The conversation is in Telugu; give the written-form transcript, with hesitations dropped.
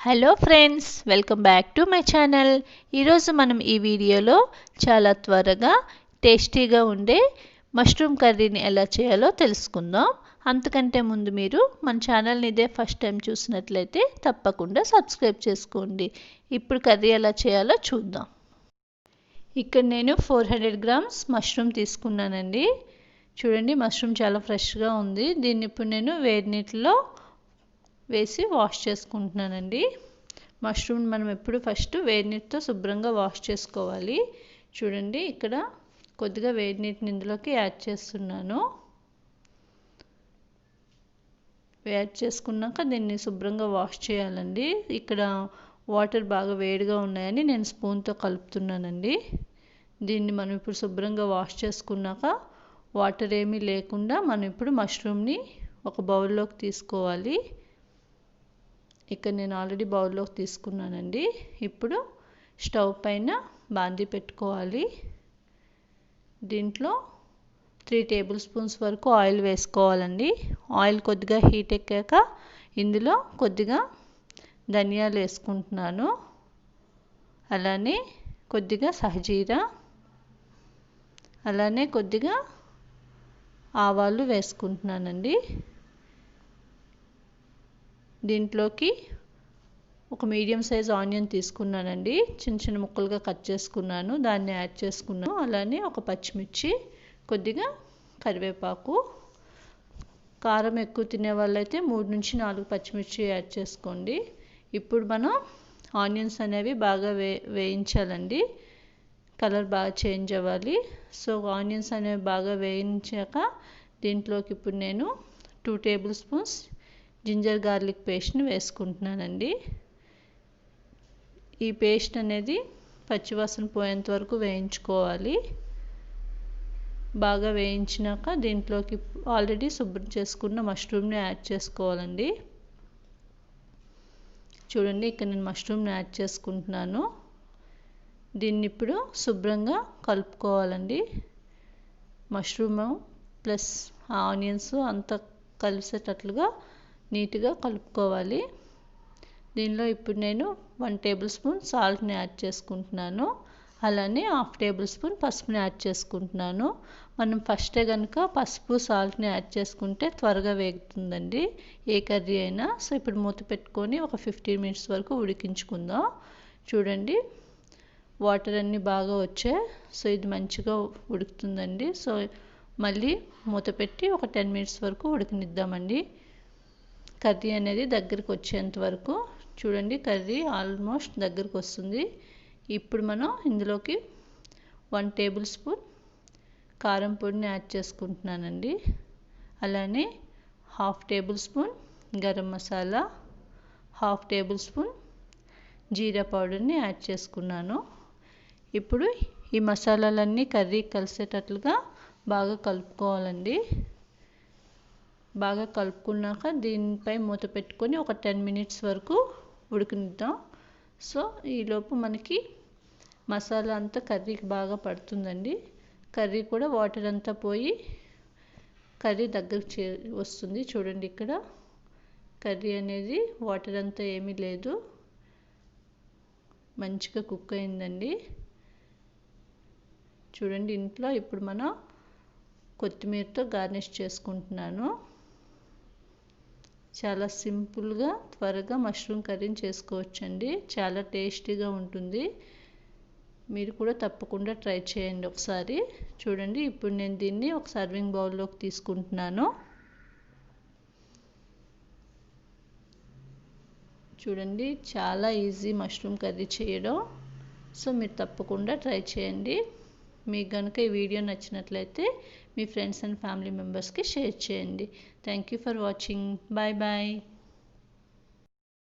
Hello friends, welcome back to my channel. ఈరోజు మనం ఈ వీడియోలో చాలా త్వరగా టేస్టీగా ఉండే మష్రూమ్ కర్రీని ఎలా చేయాలో తెలుసుకుందాం. అంతకంటే ముందు మీరు మన ఛానల్ని ఇదే ఫస్ట్ టైం చూసినట్లయితే తప్పకుండా సబ్స్క్రైబ్ చేసుకోండి. ఇప్పుడు కర్రీ ఎలా చేయాలో చూద్దాం. ఇక్కడ నేను 400 గ్రామ్స్ మష్రూమ్ తీసుకున్నానండి. చూడండి, మష్రూమ్ చాలా ఫ్రెష్గా ఉంది. దీన్ని ఇప్పుడు నేను వేడి నీటిలో వేసి వాష్ చేసుకుంటున్నానండి. మష్రూమ్ మనం ఎప్పుడు ఫస్ట్ వేడి నీటితో శుభ్రంగా వాష్ చేసుకోవాలి. చూడండి, ఇక్కడ కొద్దిగా వేడి నీటిని ఇందులోకి యాడ్ చేస్తున్నాను. యాడ్ చేసుకున్నాక దీన్ని శుభ్రంగా వాష్ చేయాలండి. ఇక్కడ వాటర్ బాగా వేడిగా ఉన్నాయని నేను స్పూన్తో కలుపుతున్నానండి. దీన్ని మనం ఇప్పుడు శుభ్రంగా వాష్ చేసుకున్నాక వాటర్ ఏమీ లేకుండా మనం ఇప్పుడు మష్రూమ్ని ఒక బౌల్లోకి తీసుకోవాలి. ఇక్కడ నేను ఆల్రెడీ బౌల్లోకి తీసుకున్నానండి. ఇప్పుడు స్టవ్ పైన బాందీ పెట్టుకోవాలి. దీంట్లో 3 టేబుల్ స్పూన్స్ వరకు ఆయిల్ వేసుకోవాలండి. ఆయిల్ కొద్దిగా హీట్ ఎక్కాక ఇందులో కొద్దిగా ధనియాలు వేసుకుంటున్నాను. అలానే కొద్దిగా సహజీరా, అలానే కొద్దిగా ఆవాలు వేసుకుంటున్నానండి. దీంట్లోకి ఒక మీడియం సైజ్ ఆనియన్ తీసుకున్నానండి. చిన్న చిన్న ముక్కలుగా కట్ చేసుకున్నాను, దాన్ని యాడ్ చేసుకున్నాను. అలానే ఒక పచ్చిమిర్చి, కొద్దిగా కరివేపాకు. కారం ఎక్కువ తినే వాళ్ళైతే 3 నుంచి 4 పచ్చిమిర్చి యాడ్ చేసుకోండి. ఇప్పుడు మనం ఆనియన్స్ అనేవి బాగా వేయించాలండి. కలర్ బాగా చేంజ్ అవ్వాలి. సో ఆనియన్స్ అనేవి బాగా వేయించాక దీంట్లోకి ఇప్పుడు నేను 2 టేబుల్ స్పూన్స్ జింజర్ గార్లిక్ పేస్ట్ని వేసుకుంటున్నానండి. ఈ పేస్ట్ అనేది పచ్చివాసన పోయేంత వరకు వేయించుకోవాలి. బాగా వేయించినాక దీంట్లోకి ఆల్రెడీ శుభ్రం చేసుకున్న మష్రూమ్ని యాడ్ చేసుకోవాలండి. చూడండి, ఇక్కడ నేను మష్రూమ్ని యాడ్ చేసుకుంటున్నాను. దీన్ని ఇప్పుడు శుభ్రంగా కలుపుకోవాలండి. మష్రూమ్ ప్లస్ ఆనియన్స్ అంతా కలిసేటట్లుగా నీట్గా కలుపుకోవాలి. దీనిలో ఇప్పుడు నేను 1 టేబుల్ స్పూన్ సాల్ట్ని యాడ్ చేసుకుంటున్నాను. అలానే 1/2 టేబుల్ స్పూన్ పసుపుని యాడ్ చేసుకుంటున్నాను. మనం ఫస్టే కనుక పసుపు సాల్ట్ని యాడ్ చేసుకుంటే త్వరగా వేగుతుందండి ఏ కర్రీ అయినా. సో ఇప్పుడు మూత పెట్టుకొని ఒక 15 మినిట్స్ వరకు ఉడికించుకుందాం. చూడండి, వాటర్ అన్నీ బాగా వచ్చాయి. సో ఇది మంచిగా ఉడుకుతుందండి. సో మళ్ళీ మూత పెట్టి ఒక 10 మినిట్స్ వరకు ఉడకనిద్దామండి. కర్రీ అనేది దగ్గరికి వచ్చేంత వరకు. చూడండి, కర్రీ ఆల్మోస్ట్ దగ్గరికి వస్తుంది. ఇప్పుడు మనం ఇందులోకి 1 టేబుల్ స్పూన్ కారం పొడిని యాడ్ చేసుకుంటున్నానండి. అలానే 1/2 tablespoon garam masala, 1/2 tablespoon జీరా పౌడర్ని యాడ్ చేసుకున్నాను. ఇప్పుడు ఈ మసాలాలన్నీ కర్రీ కలిసేటట్లుగా బాగా కలుపుకోవాలండి. బాగా కలుపుకున్నాక దీనిపై మూత పెట్టుకొని ఒక 10 మినిట్స్ వరకు ఉడకనిద్దాం. సో ఈలోపు మనకి మసాలా అంతా కర్రీకి బాగా పడుతుందండి. కర్రీ కూడా వాటర్ అంతా పోయి కర్రీ దగ్గరికి వస్తుంది. చూడండి, ఇక్కడ కర్రీ అనేది వాటర్ అంతా ఏమీ లేదు, మంచిగా కుక్ అయిందండి. చూడండి, ఇంట్లో ఇప్పుడు మనం కొత్తిమీరతో గార్నిష్ చేసుకుంటున్నాను. చాలా సింపుల్గా త్వరగా మష్రూమ్ కర్రీని చేసుకోవచ్చండి. చాలా టేస్టీగా ఉంటుంది. మీరు కూడా తప్పకుండా ట్రై చేయండి ఒకసారి. చూడండి, ఇప్పుడు నేను దీన్ని ఒక సర్వింగ్ బౌల్లోకి తీసుకుంటున్నాను. చూడండి, చాలా ఈజీ మష్రూమ్ కర్రీ చేయడం. సో మీరు తప్పకుండా ట్రై చేయండి. మీకు కనుక ఈ వీడియో నచ్చినట్లయితే మీ ఫ్రెండ్స్ అండ్ ఫ్యామిలీ మెంబర్స్కి షేర్ చేయండి. Thank you for watching. Bye bye.